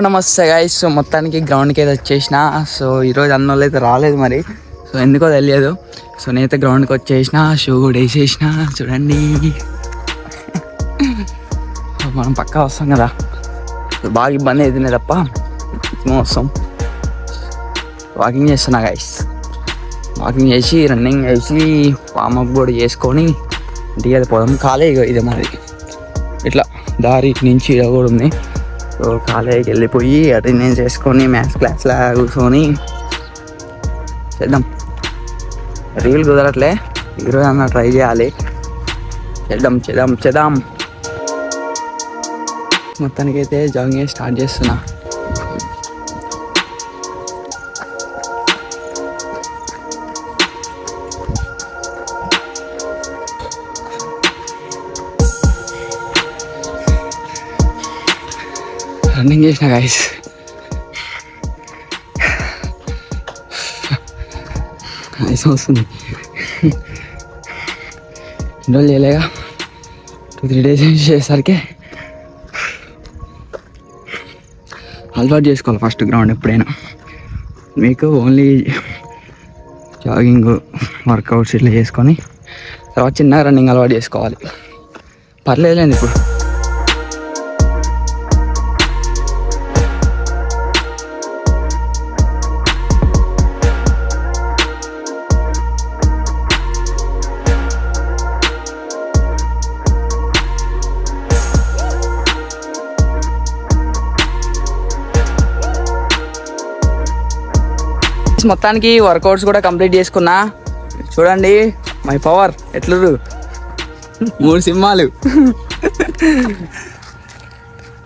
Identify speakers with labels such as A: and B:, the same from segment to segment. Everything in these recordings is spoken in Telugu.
A: నమస్తే గైస్. సో మొత్తానికి గ్రౌండ్కి అయితే వచ్చేసిన. సో ఈరోజు అన్నోళ్ళు అయితే రాలేదు మరి, సో ఎందుకో తెలియదు. సో నేనైతే గ్రౌండ్కి వచ్చేసిన, షూ కూడా వేసేసిన. చూడండి మనం పక్కా వస్తాం కదా, బాగా ఇబ్బంది అవుతుంది తప్ప వస్తాం. వాకింగ్ చేస్తున్నా గైస్, వాకింగ్ చేసి రన్నింగ్ చేసి వామప్ కూడా చేసుకొని ఇంటికి అయితే పోదాం. కాలే ఇదే మరి ఇట్లా దారి నుంచి ఇడ కూడా ఉంది. సో కాలేజీకి వెళ్ళిపోయి అటెండెన్స్ చేసుకొని మ్యాథ్స్ క్లాస్లో కూర్చొని చేద్దాం. రీల్ కుదరట్లే, ఈరోజు అన్న ట్రై చేయాలి. చేద్దాం చేద్దాం చేద్దాం. మొత్తానికైతే జాగింగ్ స్టార్ట్ చేస్తున్నా. రన్నింగ్ చేసిన గైస్, ఐస్ వస్తుంది. ఇన్ని రోజులు చేయలేగా, 2-3 days చేసేసరికి అలవాటు చేసుకోవాలి ఫస్ట్ గ్రౌండ్ ఎప్పుడైనా. మీకు ఓన్లీ జాగింగ్ వర్కౌట్స్ ఇట్లా చేసుకొని తర్వాత చిన్నగా రన్నింగ్ అలవాటు చేసుకోవాలి. పర్లేదులేండి. ఇప్పుడు మొత్తానికి వర్కౌట్స్ కూడా కంప్లీట్ చేసుకున్నా. చూడండి మై పవర్ ఎట్లరు, 3 సింహాలు.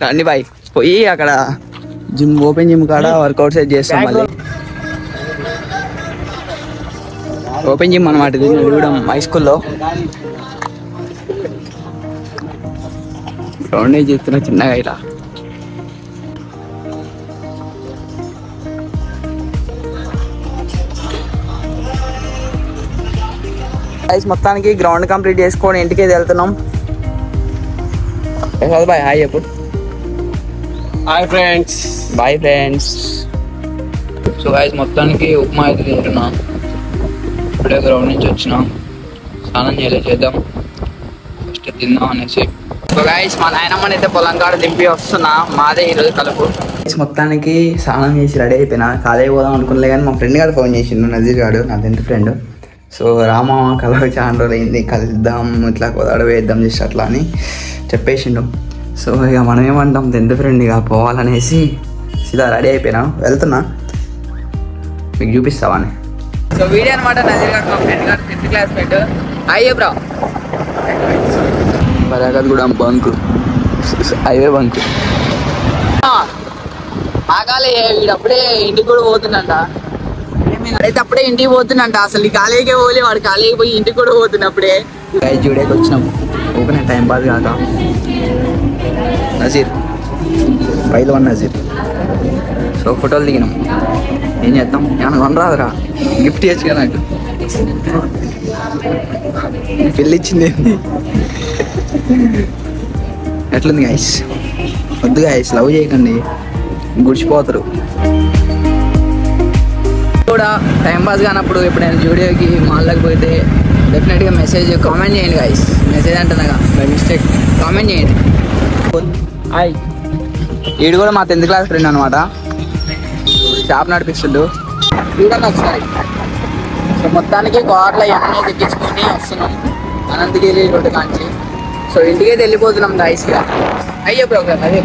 A: రండి బాయ్, పోయి అక్కడ జిమ్, ఓపెన్ జిమ్ కాడ వర్కౌట్స్ అయితే చేస్తాం. మళ్ళీ ఓపెన్ జిమ్ అనమాట ఇది, కూడా హై స్కూల్లో గ్రౌండ్ చేస్తున్నా చిన్నగా ఇలా. మొత్తానికి గ్రౌండ్ కంప్లీట్ చేసుకొని ఇంటికి వెళ్తున్నాం. బాయ్ హాయ్ చెప్పు.
B: Hi friends.
A: Bye friends. So guys మొత్తానికి ఉప్మా అయితే తింటున్నా. ఇప్పుడే గ్రౌండ్ నుంచి వచ్చినా, స్నానం చేద్దాం ఫస్ట్ తిందాం అనేసి. సో గైస్ మా నాయనమ్మని అయితే పొలం కాడ దింపి వస్తున్నా. మాదే ఈరోజు కలుపు. మొత్తానికి స్నానం చేసి రెడీ అయిపోయినా. కాలేజీ పోదాం అనుకున్నలే కానీ మా ఫ్రెండ్ గారు ఫోన్ చేసిండు, నజీర్ గారు, నా 10th ఫ్రెండ్. సో రామా కలవ చాలా రోజులు అయింది, కలుద్దాం ఇట్లా కొదాడ వేద్దాం చేసి అట్లా అని చెప్పేసిండు. సో ఇక మనం ఏమంటాం, 10th ఫ్రెండ్ ఇక పోవాలనేసి సీదా రెడీ అయిపోయినా, వెళ్తున్నా. మీకు చూపిస్తావని. సో వీడియో అనమాట, నజీర్ గారు మా ఫ్రెండ్ గారు 10th క్లాస్మేట్. అయ్యే బ్రా బరాగత్ కూడా బంక్, హైవే బంక్. ఆగాలి, వీడప్పుడే ఇంటికి కూడా పోతుందంట. అయితే అప్పుడే ఇంటికి పోతున్నంట. అసలు ఈ కాలేజీకే పోలే, వాడు కాలేజీకి పోయి ఇంటికి కూడా పోతున్నప్పుడే. జూడేకి వచ్చినాం, ఓపెన్ టైం పాస్ కాక. నజీర్ పైలవాన్ నజీర్. సో ఫోటోలు దిగినాం. ఏం చేద్దాం, ఏమన్నా కొనరాదురా, గిఫ్ట్ ఇవ్వచ్చు కదా నాకు. పెళ్ళి ఇచ్చింది ఎట్లుంది గైస్? వద్దు గైస్, లవ్ చేయకండి, గుడిచిపోతారు. కూడా టైం పాస్ కానప్పుడు ఎప్పుడైనా జూడియోకి మాల్లోకి పోతే డెఫినెట్గా మెసేజ్ కామెంట్ చేయండి గైస్. మెసేజ్ అంటున్నాగా బై మిస్టేక్, కామెంట్ చేయండి. హాయ్, వీడు కూడా మా 10th క్లాస్ ఫ్రెండ్ అనమాట. షాప్ నడిపిస్తుండు, చూడండి ఒకసారి. సో మొత్తానికి కార్లో ఎన్ని తెప్పించుకొని వస్తున్నాం అనంతగిరి రోడ్డు కాంచి. సో ఇంటికైతే వెళ్ళిపోతున్నాం గైస్గా. అయ్యో ప్రోగ్రామ్ అదే.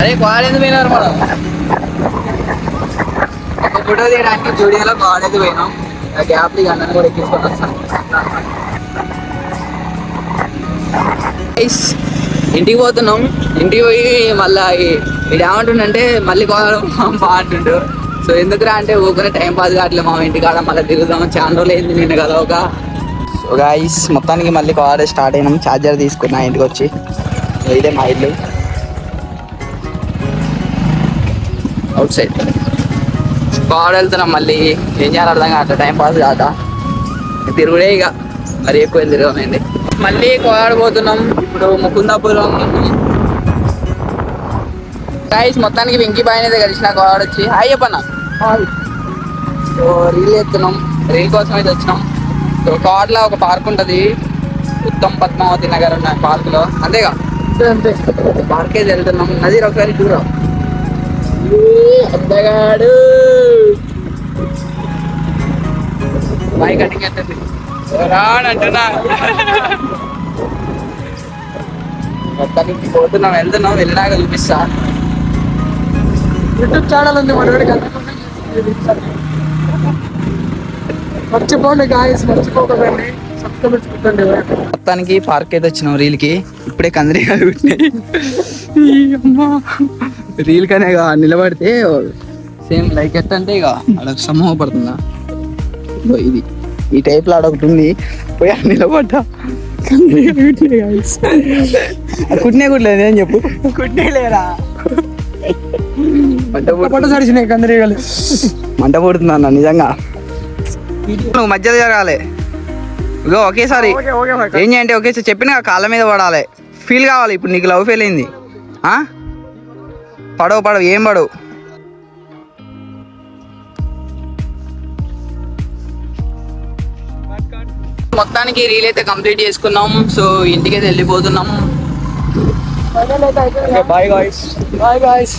A: అరే కార్ ఎందుకు పోయినారు మనం? ఒక ఫోటో తీయడానికి జూడియోలో కార్ ఎందుకు పోయినాం. గ్యాప్ అన్నని కూడా ఎక్కించుకొని వస్తాం. ఇంటికి పోతున్నాం. ఇంటికి పోయి మళ్ళీ వీడు ఏమంటుండంటే మళ్ళీ కార్ అంటుండు. సో ఎందుకురా అంటే ఊరికే టైం పాస్ కావట్లేదు మా ఇంటికాడ, మళ్ళీ తిరుగుదాం, చాలా రోజులు అయింది నిన్ను కలవక. సో గైస్ మొత్తానికి మళ్ళీ కార్ స్టార్ట్ అయినాం. ఛార్జర్ తీసుకున్నా ఇంటికి వచ్చి. ఇదే మా ఇల్లు, అవుట్ సైడ్ కార్ వెళ్తున్నాం. మళ్ళీ ఏం చేయాలి అర్థం కాదు, టైం పాస్ కాక తిరుగుడే ఇక. మరి ఎక్కువ తిరగమైంది. మళ్ళీ కోలాడిపోతున్నాం. ఇప్పుడు ముకుందాపురం గైస్. మొత్తానికి వెంకీ బాయ్ అనేది కలిసిన కోలాడు వచ్చి హాయ్ చెప్పన్న. సో రీల్ ఎత్తున్నాం. రీల్ కోసం అయితే వచ్చినాం. సో కోటలో ఒక పార్క్ ఉంటుంది, ఉత్తమ్ పద్మావతి నగర్ ఉన్న పార్కులో. అంతేగా అంతే పార్క్ అయితే వెళ్తున్నాం. నది ఒకసారి దూరం అందగాడు బాయ్ కటింగ్ అవుతుంది రానంటున్నా. మొత్తానికి పోతున్నాం, వెళ్తున్నాం. వెళ్ళినాక చూపిస్తా.
C: యూట్యూబ్ ఛానల్ ఉంది మనోడికి, మర్చిపోండి గాయస్, మర్చిపోకండి, సబ్స్క్రైబ్ పెట్టండి.
A: మొత్తానికి పార్క్ అయితే వచ్చినాం. రీల్కి ఇప్పుడే కందిరీగా పెట్టినాయి. రీల్ కనే నిలబడితే సేమ్ లైక్ ఎట్ అంటే ఇక అక్కడ సమూహం పడుతుందా. ఇది ఈ టైప్ లో అడొకటి ఉంది. పోయి నిలబడ్డా కుట్నే కుట్లేదు ఏం చెప్పు. కుట్నే లేరా మంట
C: సడిచినాయి కందిరీగలు.
A: మంట పుడుతుంది అన్న నిజంగా. నువ్వు మధ్యలో జరగాలి. ఇగో ఒకేసారి ఏం చేయంటే ఒకేసారి చెప్పిన కాళ్ళ మీద పడాలి. ఫీల్ కావాలి. ఇప్పుడు నీకు లవ్ ఫెయిల్ అయింది. పడవు ఏం పడవు. మొత్తానికి రీల్ అయితే కంప్లీట్ చేసుకున్నాం. సో ఇంటికైతే వెళ్ళిపోతున్నాం.
C: Bye guys.